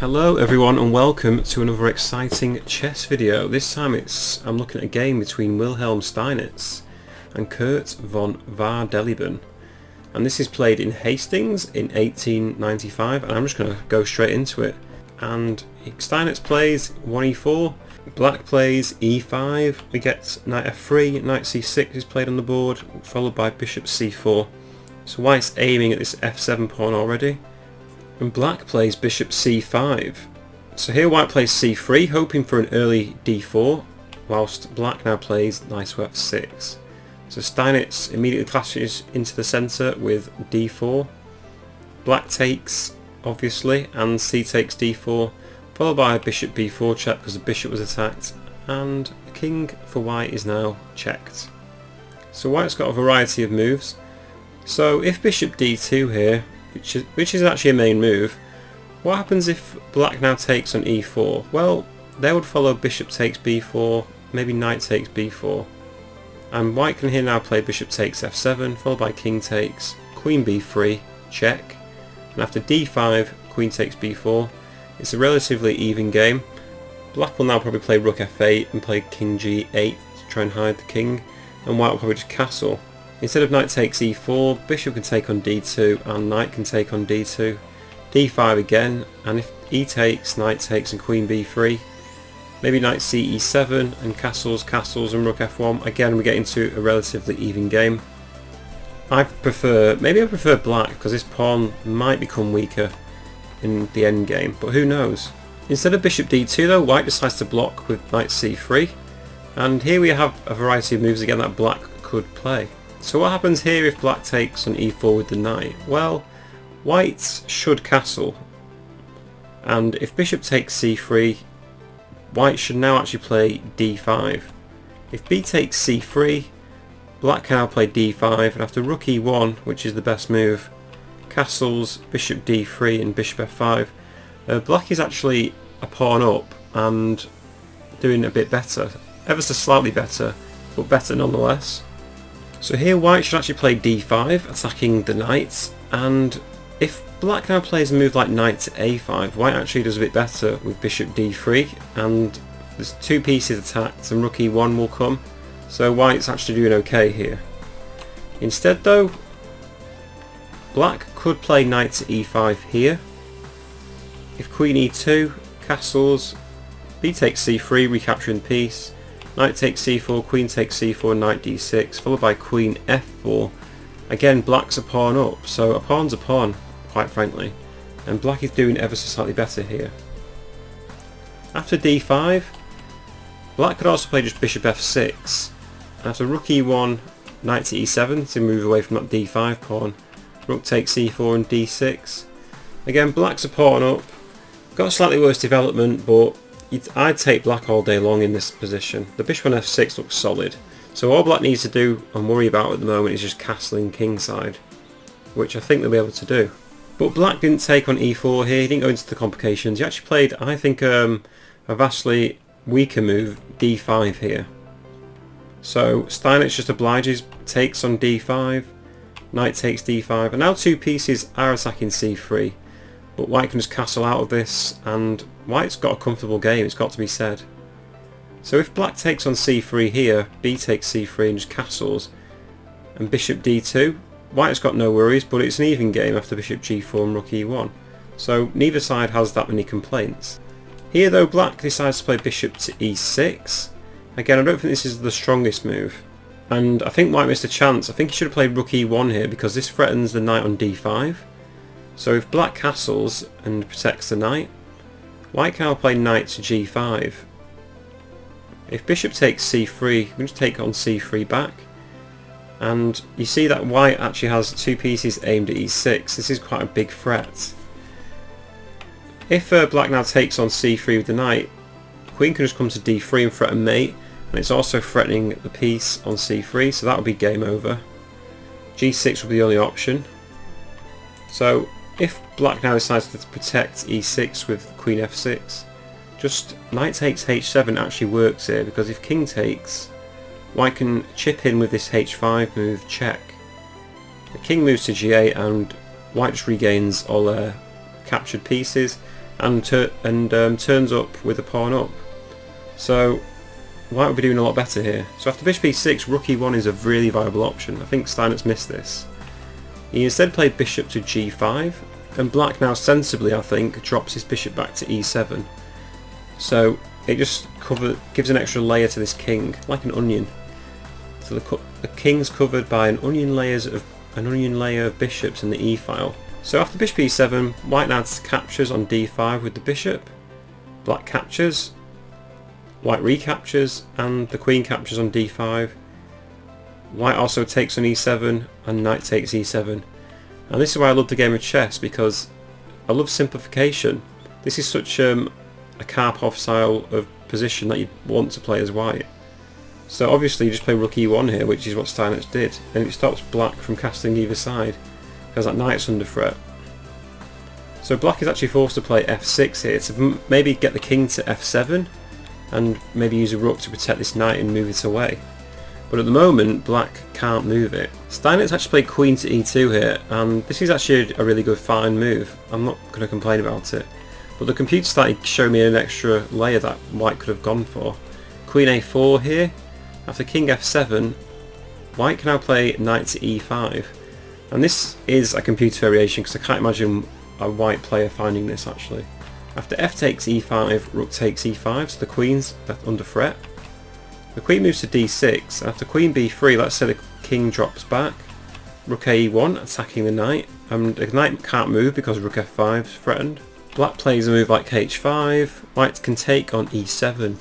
Hello everyone and welcome to another exciting chess video. This time I'm looking at a game between Wilhelm Steinitz and Curt von Bardeleben, and this is played in Hastings in 1895, and I'm just going to go straight into it. And Steinitz plays 1e4, Black plays e5, we get knight f3, knight c6 is played on the board, followed by bishop c4. So White's aiming at this f7 pawn already. And Black plays bishop c5. So here White plays c3, hoping for an early d4, whilst Black now plays knight to f6. So Steinitz immediately clashes into the centre with d4. Black takes, obviously, and c takes d4, followed by a bishop b4 check because the bishop was attacked, and the king for White is now checked. So White's got a variety of moves. So if bishop d2 here, which is actually a main move, what happens if Black now takes on e4? Well, they would follow bishop takes b4, maybe knight takes b4. And White can here now play bishop takes f7, followed by king takes, queen b3, check. And after d5, queen takes b4. It's a relatively even game. Black will now probably play rook f8 and play king g8 to try and hide the king, and White will probably just castle. Instead of knight takes e4, bishop can take on d2 and knight can take on d2. d5 again, and if e takes, knight takes and queen b3. Maybe knight ce7 and castles and rook f1. Again, we get into a relatively even game. Maybe I prefer Black because this pawn might become weaker in the end game, but who knows. Instead of bishop d2 though, White decides to block with knight c3, and here we have a variety of moves again that Black could play. So what happens here if Black takes on e4 with the knight? Well, White should castle, and if bishop takes c3, White should now actually play d5. If b takes c3, Black can now play d5, and after rook e1, which is the best move, castles, bishop d3 and bishop f5, Black is actually a pawn up and doing a bit better, ever so slightly better, but better nonetheless. So here White should actually play d5, attacking the knight, and if Black now plays a move like knight to a5, White actually does a bit better with bishop d3, and there's two pieces attacked and rook e1 will come, so White's actually doing okay here. Instead though, Black could play knight to e5 here. If queen e2, castles, b takes c3, recapturing the piece, knight takes c4, queen takes c4, knight d6, followed by queen f4. Again, Black's a pawn up, so a pawn's a pawn, quite frankly, and Black is doing ever so slightly better here. After d5, Black could also play just bishop f6. After rook e1, knight to e7 to move away from that d5 pawn, rook takes c4 and d6. Again, Black's a pawn up, got a slightly worse development, but I'd take Black all day long in this position. The bishop on f6 looks solid, so all Black needs to do and worry about at the moment is just castling kingside, which I think they'll be able to do. But Black didn't take on e4 here, he didn't go into the complications, he actually played, I think, a vastly weaker move, d5 here. So Steinitz just obliges, takes on d5, knight takes d5, and now two pieces are attacking c3. But White can just castle out of this, and White's got a comfortable game, it's got to be said. So if Black takes on c3 here, b takes c3 and just castles, and bishop d2, White's got no worries, but it's an even game after bishop g4 and rook e1. So neither side has that many complaints. Here though, Black decides to play bishop to e6. Again, I don't think this is the strongest move, and I think White missed a chance. I think he should have played rook e1 here because this threatens the knight on d5. So if Black castles and protects the knight, White can now play knight to g5. If bishop takes c3, we can just take on c3 back. And you see that White actually has two pieces aimed at e6. This is quite a big threat. If Black now takes on c3 with the knight, Queen can just come to d3 and threaten mate. And it's also threatening the piece on c3, so that would be game over. g6 will be the only option. So if Black now decides to protect e6 with queen f6, just knight takes h7 actually works here, because if king takes, White can chip in with this h5 move, check. The king moves to g8 and White just regains all their captured pieces, and turns up with a pawn up. So white would be doing a lot better here. So after bishop e6, rook e1 is a really viable option. I think Steinitz missed this. He instead played bishop to g5, and black now sensibly, I think, drops his bishop back to e7. So it just gives an extra layer to this king, like an onion. So the king's covered by an onion layer of bishops in the e file. So after bishop e7, white now captures on d5 with the bishop, black captures, white recaptures, and the queen captures on d5. White also takes on e7, and knight takes e7. And this is why I love the game of chess, because I love simplification. This is such a Karpov style of position that you want to play as white. So obviously you just play rook e1 here, which is what Steinitz did, and it stops black from casting either side, because that knight's under threat. So black is actually forced to play f6 here to maybe get the king to f7, and maybe use a rook to protect this knight and move it away. But at the moment, black can't move it. Steinitz actually played queen to e2 here, and this is actually a really good fine move. I'm not going to complain about it. But the computer started showing me an extra layer that white could have gone for. Queen a4 here. After king f7, white can now play knight to e5. And this is a computer variation, because I can't imagine a white player finding this actually. After f takes e5, rook takes e5, so the queen's under threat. The queen moves to d6, and after queen b3, let's say the king drops back. Rook a1, attacking the knight, and the knight can't move because rook f5 is threatened. Black plays a move like h5, white can take on e7. And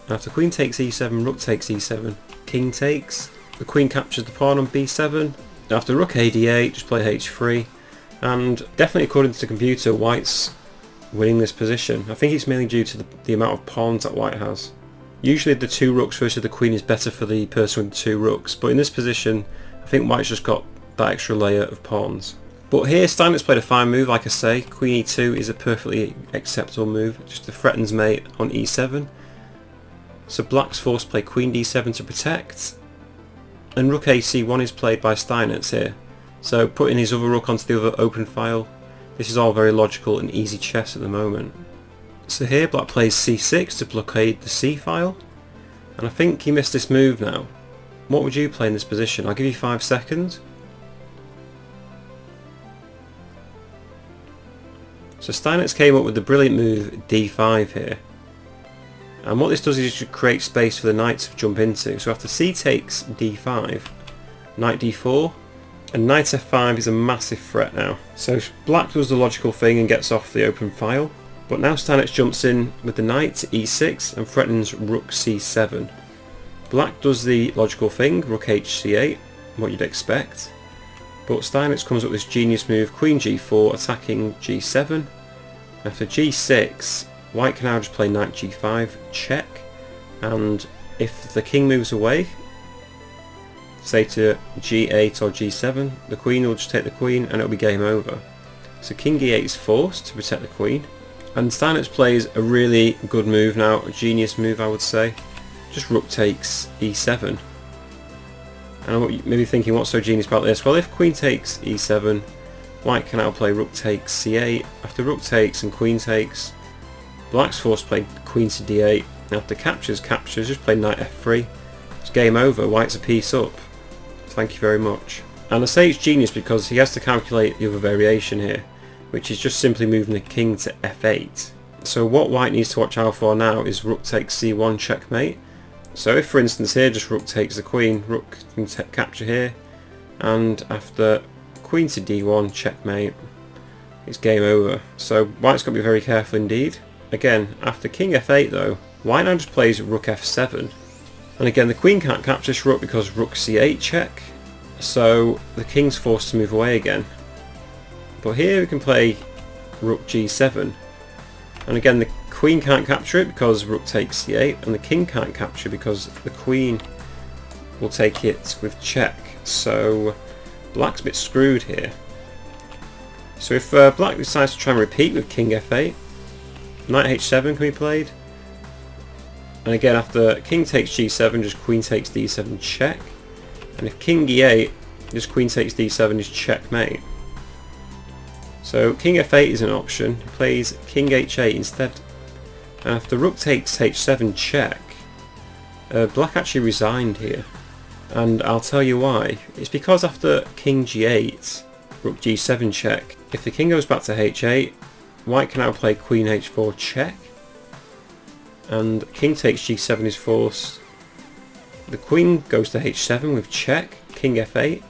after queen takes e7, rook takes e7, king takes, the queen captures the pawn on b7. After rook a d8, just play h3, and definitely according to the computer, white's winning this position. I think it's mainly due to the amount of pawns that white has. Usually the two rooks versus the queen is better for the person with the two rooks, but in this position I think white's just got that extra layer of pawns. But here Steinitz played a fine move, like I say. Queen e2 is a perfectly acceptable move, just the threatens mate on e7. So black's forced to play queen d7 to protect, and rook ac1 is played by Steinitz here. So putting his other rook onto the other open file. This is all very logical and easy chess at the moment. So here black plays c6 to blockade the c file, and I think he missed this move now. What would you play in this position? I'll give you 5 seconds. So Steinitz came up with the brilliant move d5 here, and what this does is just create space for the knight to jump into. So after c takes d5, knight d4, and knight f5 is a massive threat now. So black does the logical thing and gets off the open file. But now Steinitz jumps in with the knight to e6 and threatens rook c7. Black does the logical thing, rook hc8, what you'd expect. But Steinitz comes up with this genius move, queen g4, attacking g7. After g6, white can now just play knight g5, check. And if the king moves away, say to g8 or g7, the queen will just take the queen and it'll be game over. So king e8 is forced to protect the queen. And Steinitz plays a really good move now, a genius move I would say. Just rook takes e7. And you may be thinking, what's so genius about this? Well, if queen takes e7, white can now play rook takes c8. After rook takes and queen takes, black's forced to play queen to d8. After captures, just play knight f3. It's game over, white's a piece up. Thank you very much. And I say it's genius because he has to calculate the other variation here, which is just simply moving the king to f8. So what white needs to watch out for now is rook takes c1 checkmate. So if for instance here just rook takes the queen, rook can capture here, and after queen to d1 checkmate, it's game over. So white's got to be very careful indeed. Again, after king f8 though, white now just plays rook f7. And again the queen can't capture this rook because rook c8 check, so the king's forced to move away again. But here we can play rook g7, and again the queen can't capture it because rook takes c8, and the king can't capture because the queen will take it with check. So black's a bit screwed here. So if black decides to try and repeat with king f8, knight h7 can be played, and again after king takes g7 just queen takes d7 check, and if king e8 just queen takes d7 is checkmate. So king f8 is an option. He plays king h8 instead. And after rook takes h7 check, black actually resigned here. And I'll tell you why. It's because after king g8, rook g7 check, if the king goes back to h8, white can now play queen h4 check. And king takes g7 is forced. The queen goes to h7 with check, king f8.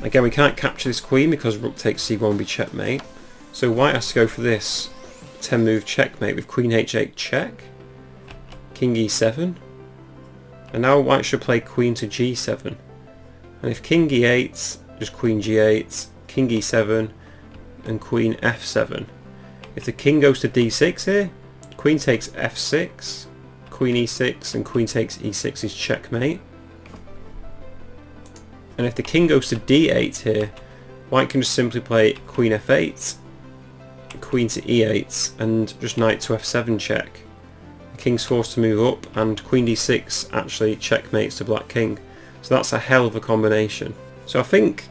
Again, we can't capture this queen because rook takes c1 will be checkmate. So white has to go for this 10 move checkmate with queen h8 check, king e7. And now white should play queen to g7. And if king e8, just queen g8, king e7 and queen f7. If the king goes to d6 here, queen takes f6, queen e6 and queen takes e6 is checkmate. And if the king goes to d8 here, white can just simply play queen f8, queen to e8 and just knight to f7 check. The king's forced to move up and queen d6 actually checkmates to black king. So that's a hell of a combination. So I think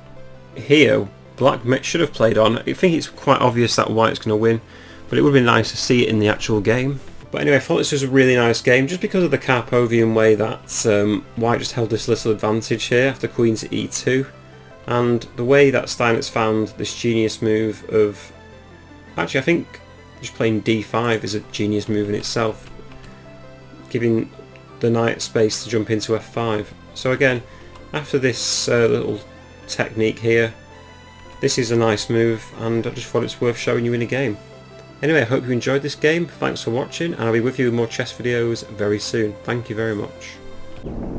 here black should have played on. I think it's quite obvious that white's going to win, but it would have been nice to see it in the actual game. But anyway, I thought this was a really nice game just because of the Karpovian way that white just held this little advantage here after queen to e2, and the way that Steinitz found this genius move of, actually I think just playing d5 is a genius move in itself, giving the knight space to jump into f5. So again, after this little technique here, this is a nice move and I just thought it's worth showing you in a game. Anyway, I hope you enjoyed this game, thanks for watching, and I'll be with you with more chess videos very soon. Thank you very much.